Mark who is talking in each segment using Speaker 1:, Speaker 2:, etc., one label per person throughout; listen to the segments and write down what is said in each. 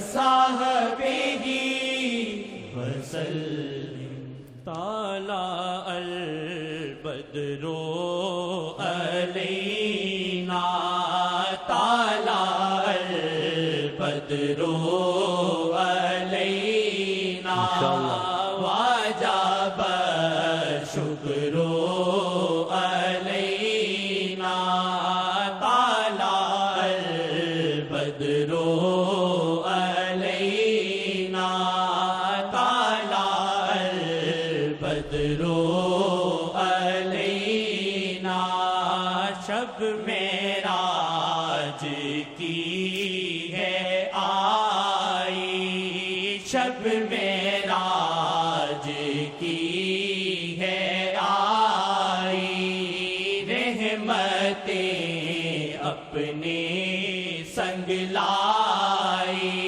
Speaker 1: وصحبه وسلم طلع البدر علينا طلع البدر علينا وجب الشكر علينا طلع البدر علينا طلع البدر علينا شب معراج کی ہے آئی شب معراج کی ہے آئی رحمتیں اپنے سنگ لائی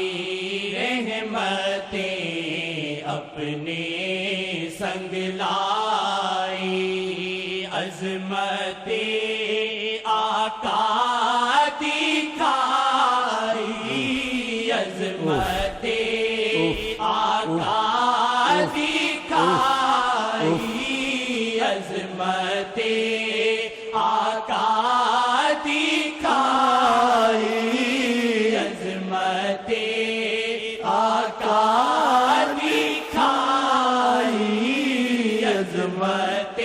Speaker 1: رحمتیں اپنے سنگ لائی عظمت آقا دکھائی عظمت آقا دکھائی عظمت آقا دکھائی عظمت آقا دکھائی عظمت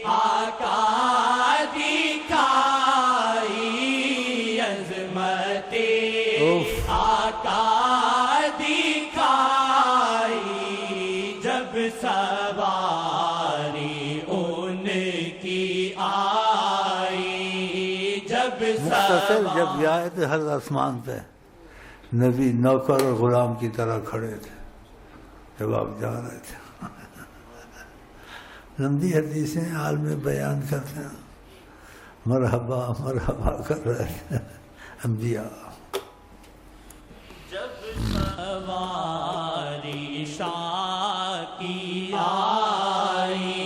Speaker 1: آقا دکھائی عظمت آقا دکھائی جب سواری ان کی آئی جب
Speaker 2: مختصر جب یہ آئے تھے ہر آسمان پہ نبی نوکر اور غلام کی طرح کھڑے تھے جب آپ جا رہے تھے لمبی حدیثیں عالم بیان کرتے ہیں مرحبا مرحبا کر رہے تھے انبیاء
Speaker 1: جب سواری شاہ کی آئی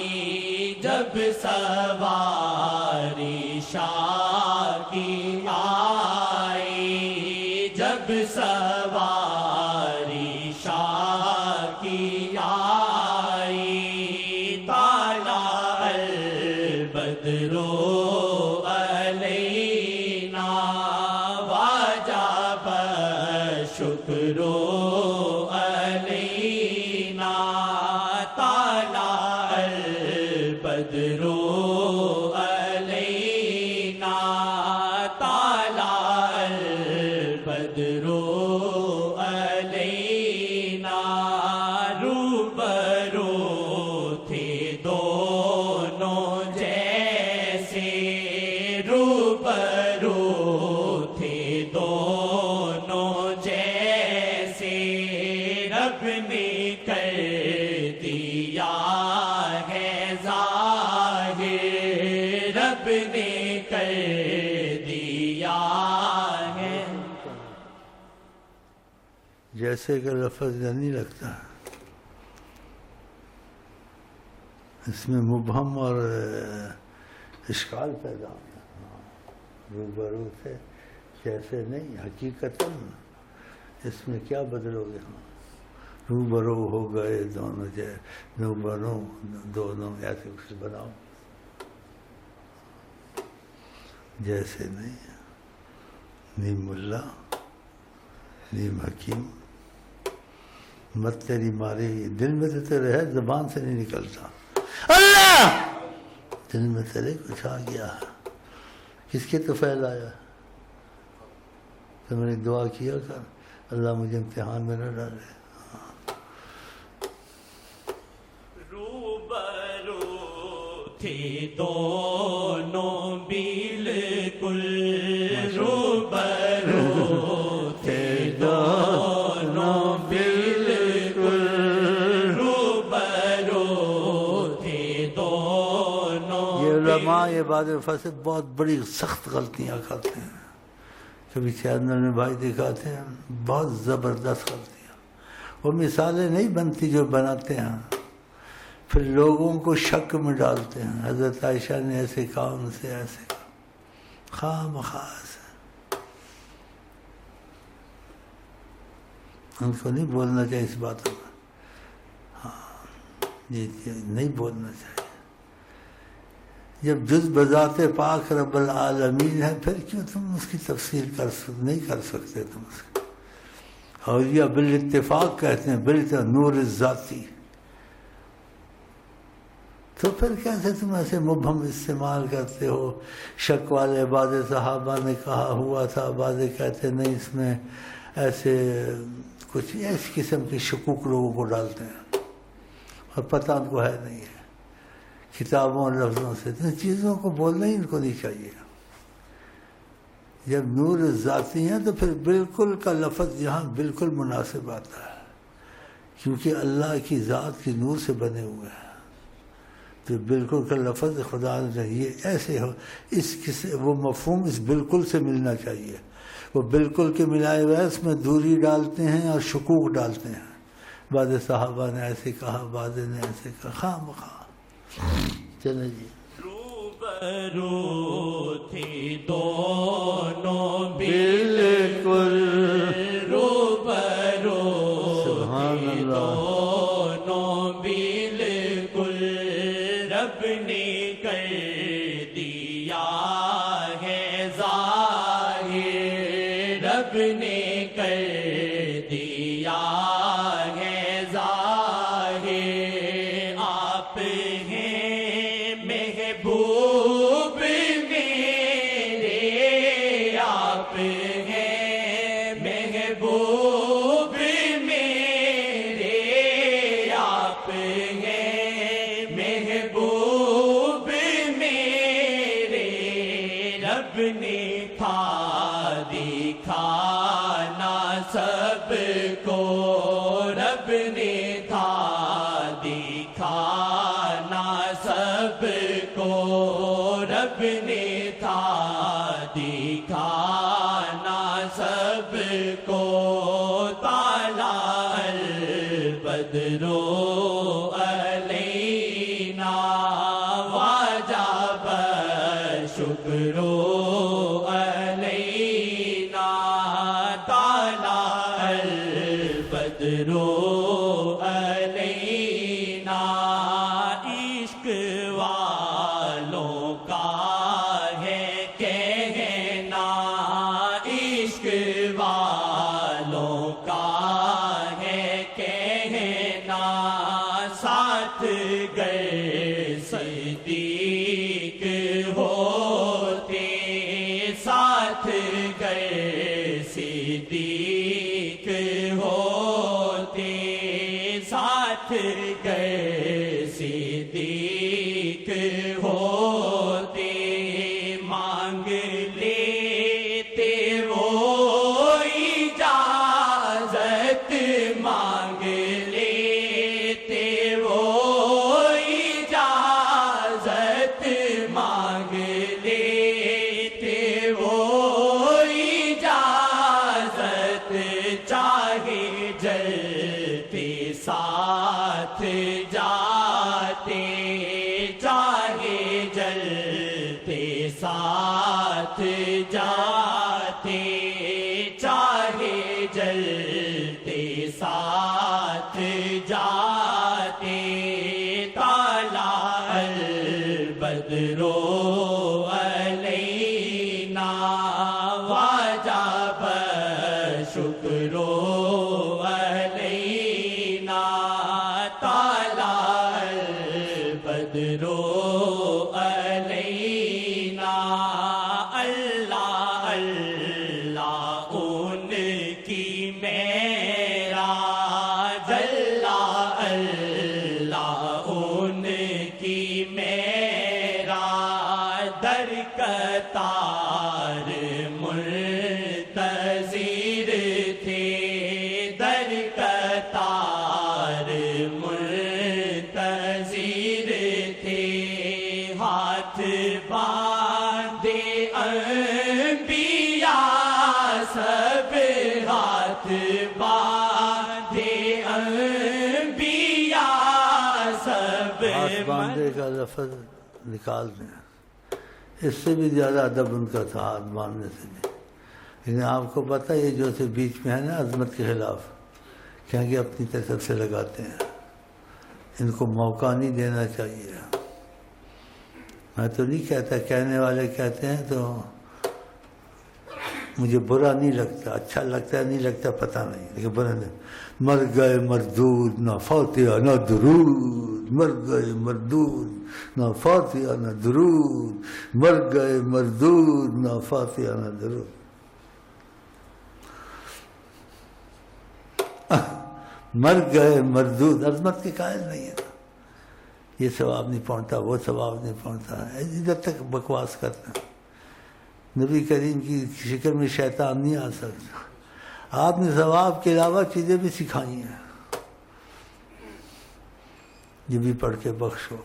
Speaker 1: جب سواری شاہ کی آئی جب سواری شاہ کی آئی طلع البدر علينا وجب الشكر علينا طلع البدر علينا طلع البدر علينا روبرو تھے دونوں جیسے روبرو تھے دونوں جیسے رب نے کر دیا ہے ظاہر رب نے کر دیا ہے
Speaker 2: جیسے کہ لفظ نہیں لگتا اس میں مبہم اور اشکال پیدا ہوتا روبرو تھے جیسے نہیں حقیقتاً اس میں کیا بدلو گے روبرو ہو گئے دونوں روبرو دونوں ایسے کچھ بناؤ جیسے نہیں نیم ملا نیم حکیم مت تیری ماری دل میں تو تیرے ہے زبان سے نہیں نکلتا اللہ دل میں تیرے کچھ آ گیا کس کے تو فیل آیا تو میں نے دعا کیا کر اللہ مجھے امتحان میں نہ ڈالے
Speaker 1: روبرو تھے دونوں بالکل روبرو تھے دونوں بالکل روبرو تھے دونوں
Speaker 2: یہ علماء یہ بعد فصل بہت بڑی سخت غلطیاں کرتے ہیں کبھی چینل میں بھائی دکھاتے ہیں بہت زبردست غلطیاں وہ مثالیں نہیں بنتی جو بناتے ہیں پھر لوگوں کو شک میں ڈالتے ہیں حضرت عائشہ نے ایسے کہا ان سے ایسے کہا خواہ مخواہ سے ان کو نہیں بولنا چاہیے اس باتوں میں، ہاں یہ نہیں بولنا چاہیے۔ جب جز بذات پاک رب العالمین ہے، پھر کیوں تم اس کی تفسیر نہیں کر سکتے تم اس کی؟ اولیاء بالاتفاق کہتے ہیں بالاتفاق نور ذاتی، تو پھر کیسے تم ایسے مبہم استعمال کرتے ہو؟ شک والے بعض صحابہ نے کہا ہوا تھا، بعض کہتے نہیں، اس میں ایسے کچھ اس قسم کے شکوک لوگوں کو ڈالتے ہیں اور پتہ ان کو ہے نہیں ہے کتابوں اور لفظوں سے، تو ان چیزوں کو بولنا ہی ان کو نہیں چاہیے۔ جب نور ذاتی ہیں تو پھر بالکل کا لفظ یہاں بالکل مناسب آتا ہے، کیونکہ اللہ کی ذات کی نور سے بنے ہوئے ہیں، تو بالکل کا لفظ خدا نے یہ ایسے ہو، وہ مفہوم اس بالکل سے ملنا چاہیے۔ وہ بالکل کے ملائے ہوئے اس میں دوری ڈالتے ہیں اور شکوک ڈالتے ہیں، بعض صحابہ نے ایسے کہا، بعض نے ایسے کہا، خواہ مخواہ۔ چلیں جی،
Speaker 1: روبرو تھی دونوں
Speaker 2: بالکل
Speaker 1: روبرو
Speaker 2: سبحان
Speaker 1: تھی
Speaker 2: اللہ،
Speaker 1: دونوں بالکل، رب نے کر دیا ہے ظاہر، رب نے کر دیا ہے ظاہر، آپ ہیں محبوب میرے، آپ ہیں محبوب میرے، آپ ہیں محبوب میرے، رب نے تھا دکھانا سب کو، رب نے تھا دکھانا سب کو، رب نے تھا دکھانا سب کو، طلع البدر علینا وجب الشکر علینا، طلع البدر علینا، عشق والوں کا ہے کہنا، عشق والوں کا ہے کہنا، ساتھ گئے صدیق ہوتے، ساتھ گئے صدیق ہوتے، ساتھ گئے صدیق ہوتے، مانگ لیتے وہ اجازت، مانگ لیتے وہ اجازت، مانگ لیتے وہ اجازت، چاہے جلتے ساتھ جاتے، چاہے جلتے ساتھ جاتے، چاہے جلتے ساتھ جاتے، طلع البدر علینا وجب الشکر علینا، طلع البدر علینا، اللہ اللہ ان کی معراج، اللہ اللہ ان کی معراج، در قطار منتظر تھے، در قطار منتظر تھے، ہاتھ باندھے انبیاء سب، ہاتھ باندھے انبیاء سب،
Speaker 2: ہاتھ باندھے کا لفظ نکال دیں، اس سے بھی زیادہ ادب ان کا تھا ہاتھ باندھنے سے بھی، لیکن آپ کو پتہ یہ جو سے بیچ میں ہے نا عظمت کے خلاف، کہیں گے اپنی طرف سے لگاتے ہیں، ان کو موقع نہیں دینا چاہیے۔ میں تو نہیں کہتا، کہنے والے کہتے ہیں تو مجھے برا نہیں لگتا، اچھا لگتا ہے نہیں لگتا پتہ نہیں، لیکن برا نہیں۔ مر گئے مردود نہ فاتحہ نہ درود، مر گئے مردود نہ فاتحہ نہ درود، مر گئے مردود نہ فاتحہ نہ درود۔ مر گئے مردود، عظمت کے قائل نہیں ہے، یہ ثواب نہیں پہنچتا، وہ ثواب نہیں پہنچتا، ادھر تک بکواس کرتے ہیں۔ نبی کریم کی شکل میں شیطان نہیں آ سکتا۔ آپ نے ثواب کے علاوہ چیزیں بھی سکھائی ہیں، یہ بھی پڑھ کے بخشو۔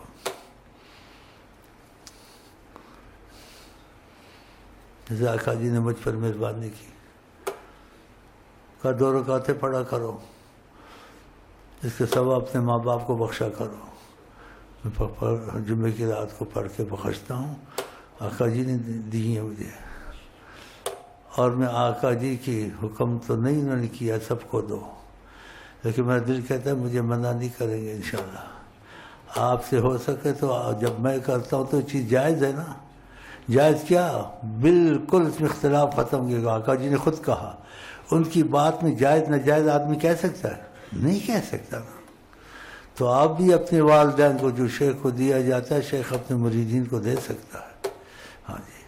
Speaker 2: جیسے آقا جی نے مجھ پر مہربانی کی، کہا 2 رکعتیں پڑھا کرو، اس کے ثواب اپنے ماں باپ کو بخشا کرو۔ میں جمعے کی رات کو پڑھ کے بخشتا ہوں، آقا جی نے دی ہیں مجھے، اور میں آقا جی کی حکم تو نہیں انہوں نے کیا سب کو دو، لیکن میرا دل کہتا ہے مجھے منع نہیں کریں گے انشاءاللہ۔ آپ سے ہو سکے تو جب میں کرتا ہوں تو چیز جائز ہے نا، جائز کیا، بالکل اس میں اختلاف ختم کیا۔ آقا جی نے خود کہا، ان کی بات میں جائز ناجائز آدمی کہہ سکتا ہے؟ نہیں کہہ سکتا نا۔ تو آپ بھی اپنے والدین کو جو شیخ کو دیا جاتا ہے، شیخ اپنے مریدین کو دے سکتا ہے۔ ہاں جی،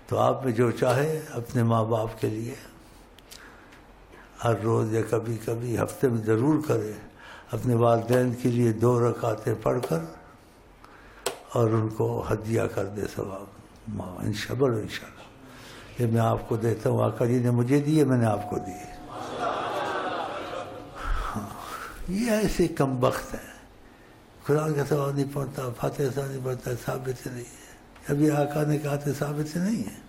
Speaker 2: تو آپ میں جو چاہے اپنے ماں باپ کے لیے ہر روز یا کبھی کبھی ہفتے میں ضرور کرے، اپنے والدین کے لیے 2 رکعتیں پڑھ کر اور ان کو ہدیہ کر دے ثواب، انشاءاللہ۔ یہ میں آپ کو دیتا ہوں، آقا جی نے مجھے دیے، میں نے آپ کو دیے۔ یہ ایسے کم بخت ہیں، قرآن کا ثواب نہیں پڑھتا، فاتحہ ثواب نہیں پڑھتا، ثابت نہیں ہے۔ ابھی آقا نے کہا تھا ثابت نہیں ہے۔